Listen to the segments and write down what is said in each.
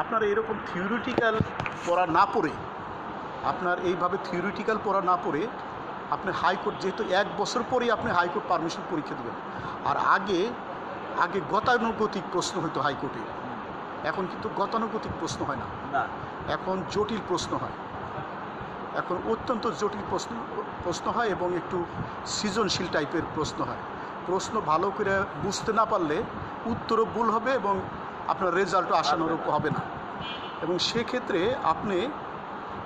আপনার এরকম থিওরিটিক্যাল পড়া না পড়ে, আপনার এইভাবে থিওরিটিক্যাল পড়া না পড়ে আপনি হাইকোর্ট, যেহেতু 1 বছর পরেই আপনি হাইকোর্ট পারমিশন পরীক্ষা দেবেন। আর আগে গতানুগতিক প্রশ্ন হতো হাইকোর্টে, এখন কিন্তু গতানুগতিক প্রশ্ন হয় না, এখন জটিল প্রশ্ন হয়, এখন অত্যন্ত জটিল প্রশ্ন হয় এবং একটু সৃজনশীল টাইপের প্রশ্ন হয়। প্রশ্ন ভালো করে বুঝতে না পারলে উত্তরও ভুল হবে এবং আপনার রেজাল্টও আশানুরূপ হবে না। এবং সেক্ষেত্রে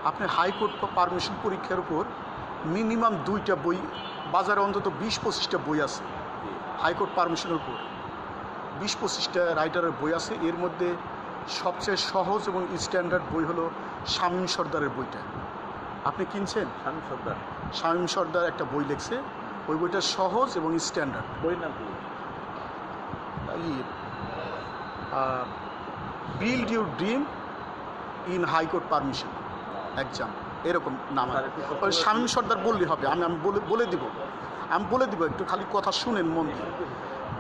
আপনি হাইকোর্ট পারমিশন পরীক্ষার উপর মিনিমাম 2টা বই, বাজারে অন্তত 20-25টা বই আছে হাইকোর্ট পারমিশনের উপর, 20-25টা রাইটারের বই আছে। এর মধ্যে সবচেয়ে সহজ এবং স্ট্যান্ডার্ড বই হলো শামীম সর্দারের বইটা। আপনি কিনছেন? শামীম সর্দার একটা বই লিখছে, ওই বইটা সহজ এবং স্ট্যান্ডার্ড। বই নাম কি? Build your dream in high court permission exam, এরকম নাম। শামীম সর্দার বললেই হবে, আমি বলে দিব, একটু খালি কথা শুনেন মন দিয়ে।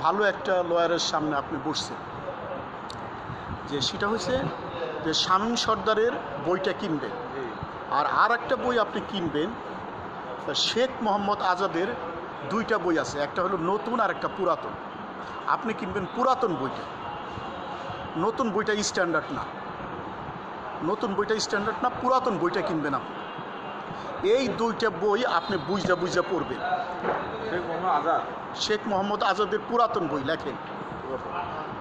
ভালো একটা লয়ারের সামনে আপনি বসছেন, যে সেটা হচ্ছে যে শামীম সর্দারের বইটা কিনবেন, আর একটা বই আপনি কিনবেন শেখ মোহাম্মদ আজাদের 2টা বই আছে, একটা হলো নতুন আর একটা পুরাতন। আপনি কিনবেন পুরাতন বইটা, নতুন বইটা স্ট্যান্ডার্ড না, পুরাতন বইটা কিনবেন আপনি। এই 2টা বই আপনি বুঝা পড়বেন। শেখ মোহাম্মদ আজাদের পুরাতন বই লেখেন,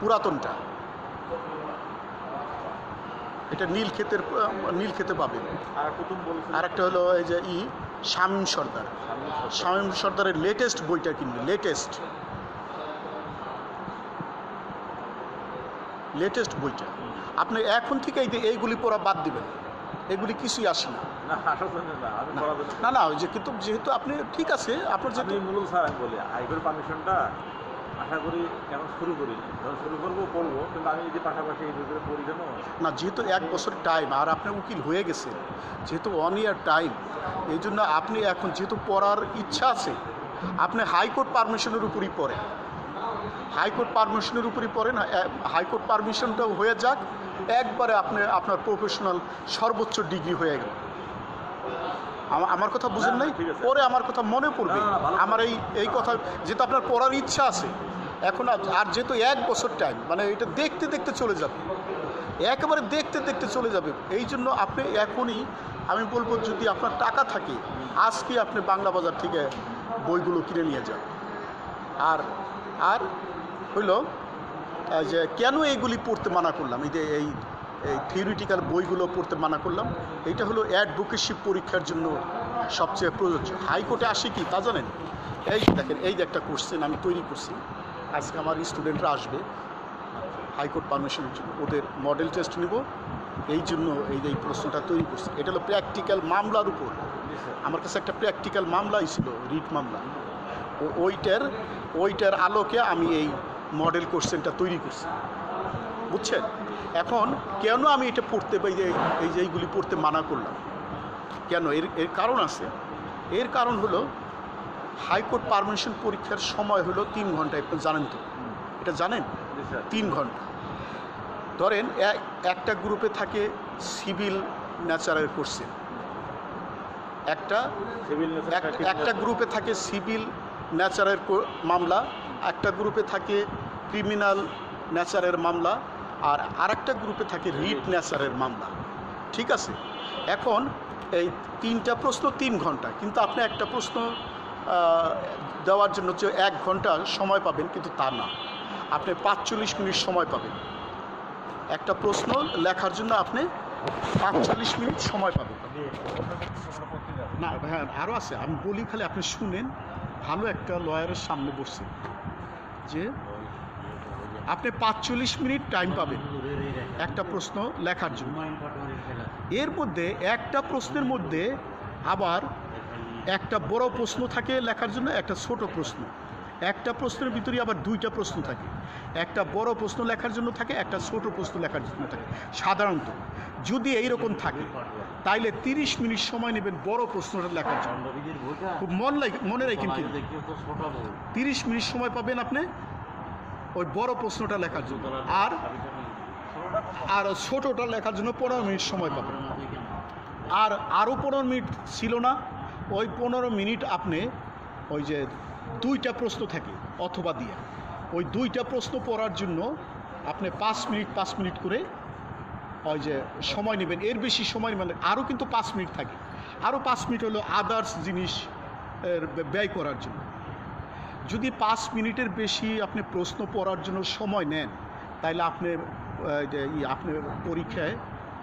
পুরাতনটা, এটা নীলক্ষেতে পাবেন। আর একটা হলো এই যে শামীম সর্দারের লেটেস্ট বইটা কিনবেন, লেটেস্ট বইটা। আপনি এখন থেকে এইগুলি পড়া বাদ দিবেন, এগুলি কিছুই আসে না। ওই যে কিন্তু যেহেতু আপনি ঠিক আছে, আপনার যে মূল স্যার আমি বলি হাইকোর্ট পারমিশনটা আশা করি এখন শুরু করবো, কিন্তু আমি যদি পাশাপাশি এই বইগুলো পড়ি কেন না, যেহেতু 1 বছর টাইম, আর আপনি উকিল হয়ে গেছেন, যেহেতু 1 ইয়ার টাইম, এই জন্য আপনি এখন যেহেতু পড়ার ইচ্ছা আছে, আপনি হাইকোর্ট পারমিশনের উপরই পড়েন, হাইকোর্ট পারমিশনটাও হয়ে যাক, একবারে আপনার প্রফেশনাল সর্বোচ্চ ডিগ্রি হয়ে গেল। আমার কথা বুঝেন নাই? পরে আমার কথা মনে পড়বে, আমার এই কথা, যেহেতু আপনার পড়ার ইচ্ছা আছে এখন, আর যেহেতু 1 বছর টাইম, মানে এটা দেখতে চলে যাবে, একেবারে দেখতে চলে যাবে। এই জন্য আপনি এখনই, আমি বলবো, যদি আপনার টাকা থাকে আজকে আপনি বাংলা বাজার থেকে বইগুলো কিনে নিয়ে যান। আর হইল যে কেন এইগুলি পড়তে মানা করলাম, এই থিওরিটিক্যাল বইগুলো পড়তে মানা করলাম, এইটা হলো অ্যাডভোকেসি পরীক্ষার জন্য সবচেয়ে প্রযোজ্য। হাইকোর্টে আসে কি তা জানেন? এই দেখেন, এই যে একটা কোশ্চেন আমি তৈরি করছি, আজকে আমার স্টুডেন্টরা আসবে হাইকোর্ট পারমিশনের জন্য, ওদের মডেল টেস্ট নিব, এই জন্য এই প্রশ্নটা তৈরি করছি। এটা হলো প্র্যাকটিক্যাল মামলার উপর, আমার কাছে একটা প্র্যাকটিক্যাল মামলাই ছিল, রিট মামলা, ওইটার আলোকে আমি এই মডেল কোশ্চেনটা তৈরি করছি, বুঝছেন? এখন কেন আমি এটা পড়তে, এইগুলি পড়তে মানা করলাম কেন, এর কারণ আছে। এর কারণ হলো হাইকোর্ট পারমিশন পরীক্ষার সময় হলো 3 ঘন্টা, আপনি জানেন তো, এটা জানেন? 3 ঘন্টা। ধরেন একটা গ্রুপে থাকে সিভিল ন্যাচারের কোশ্চেন, একটা গ্রুপে থাকে সিভিল ন্যাচারের মামলা, একটা গ্রুপে থাকে ক্রিমিনাল ন্যাচারের মামলা, আর আরেকটা গ্রুপে থাকে রিট ন্যাচারের মামলা, ঠিক আছে? এখন এই 3টা প্রশ্ন 3 ঘন্টা, কিন্তু আপনি একটা প্রশ্ন দেওয়ার জন্য 1 ঘন্টা সময় পাবেন, কিন্তু তা না, আপনি 45 মিনিট সময় পাবেন। একটা প্রশ্ন লেখার জন্য আপনি 45 মিনিট সময় পাবেন। না হ্যাঁ, আরও আছে, আমি বলি, খালি আপনি শুনেন। ভালো একটা লয়ারের সামনে বসছে, যে আপনি 45 মিনিট টাইম পাবেন একটা প্রশ্ন লেখার জন্য। এর মধ্যে একটা প্রশ্নের মধ্যে আবার একটা বড় প্রশ্ন থাকে লেখার জন্য, একটা ছোট প্রশ্ন, একটা প্রশ্নের ভিতরে আবার 2টা প্রশ্ন থাকে, একটা বড় প্রশ্ন লেখার জন্য থাকে, একটা ছোট প্রশ্ন লেখার জন্য থাকে। সাধারণত যদি এইরকম থাকে তাইলে 30 মিনিট সময় নেবেন বড় প্রশ্নটা লেখার জন্য। খুব মনে রাখেন, কিন্তু 30 মিনিট সময় পাবেন আপনি ওই বড় প্রশ্নটা লেখার জন্য, আর আর ছোটোটা লেখার জন্য 15 মিনিট সময় পাবেন। আর আরও 15 মিনিট ছিল না, ওই 15 মিনিট আপনি ওই যে 2টা প্রশ্ন থাকে অথবা দিয়ে, ওই 2টা প্রশ্ন পড়ার জন্য আপনি 5 মিনিট করে ওই যে সময় নেবেন। এর বেশি সময় মানে আরও কিন্তু 5 মিনিট থাকে, আরও 5 মিনিট হলো আদার্স জিনিস ব্যয় করার জন্য। যদি 5 মিনিটের বেশি আপনি প্রশ্ন পড়ার জন্য সময় নেন, তাহলে আপনি আপনি পরীক্ষায়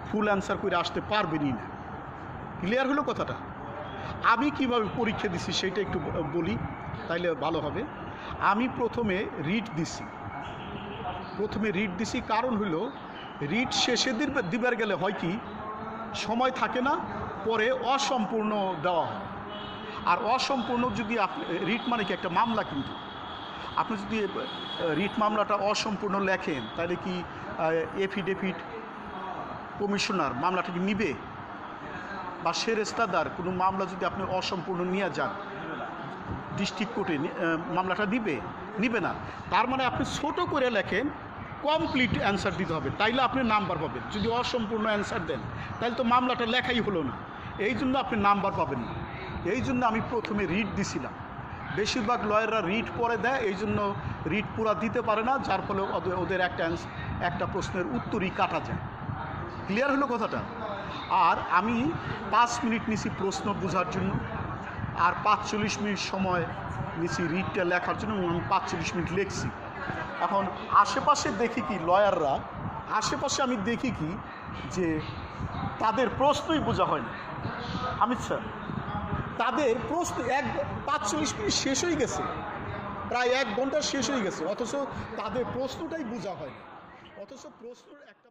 ফুল অ্যান্সার করে আসতে পারবেনই না। ক্লিয়ার হলো কথাটা? আমি কিভাবে পরীক্ষা দিছি সেটা একটু বলি, তাইলে ভালো হবে। আমি প্রথমে রিড দিছি, কারণ হলো রিড শেষে দিবার গেলে হয় কি, সময় থাকে না, পরে অসম্পূর্ণ দেওয়া হয়। আর অসম্পূর্ণ যদি আপনি রিট মানে কি একটা মামলা, কিন্তু আপনি যদি রিট মামলাটা অসম্পূর্ণ লেখেন, তাহলে কি এফিডেভিট কমিশনার মামলাটা কি নিবে? বা সেরেস্তাদার কোনো মামলা যদি আপনি অসম্পূর্ণ নিয়ে যান ডিস্ট্রিক্ট কোর্টে, মামলাটা নিবে না। তার মানে আপনি ছোট করে লেখেন, কমপ্লিট অ্যান্সার দিতে হবে, তাইলে আপনি নাম্বার পাবেন। যদি অসম্পূর্ণ অ্যান্সার দেন তাহলে তো মামলাটা লেখাই হলো না, এই জন্য আপনি নাম্বার পাবেন না। এই জন্য আমি প্রথমে রিড দিছিলাম। বেশিরভাগ লয়াররা রিড পরে দেয়, এই জন্য রিড পুরা দিতে পারে না, যার ফলে ওদের একটা প্রশ্নের উত্তরই কাটা যায়। ক্লিয়ার হলো কথাটা? আর আমি 5 মিনিট নিছি প্রশ্ন বোঝার জন্য, আর 45 মিনিট সময় নিছি রিডটা লেখার জন্য, এবং আমি 45 মিনিট লিখছি। এখন আশেপাশে দেখি কি লয়াররা, আমি দেখি কি যে তাদের প্রশ্নই বোঝা হয় না। আমি স্যার তাদের প্রশ্ন 45 মিনিট শেষ হয়ে গেছে, প্রায় 1 ঘন্টা শেষ হয়ে গেছে, অথচ তাদের প্রশ্নটাই বোঝা হয় না, অথচ প্রশ্নের একটা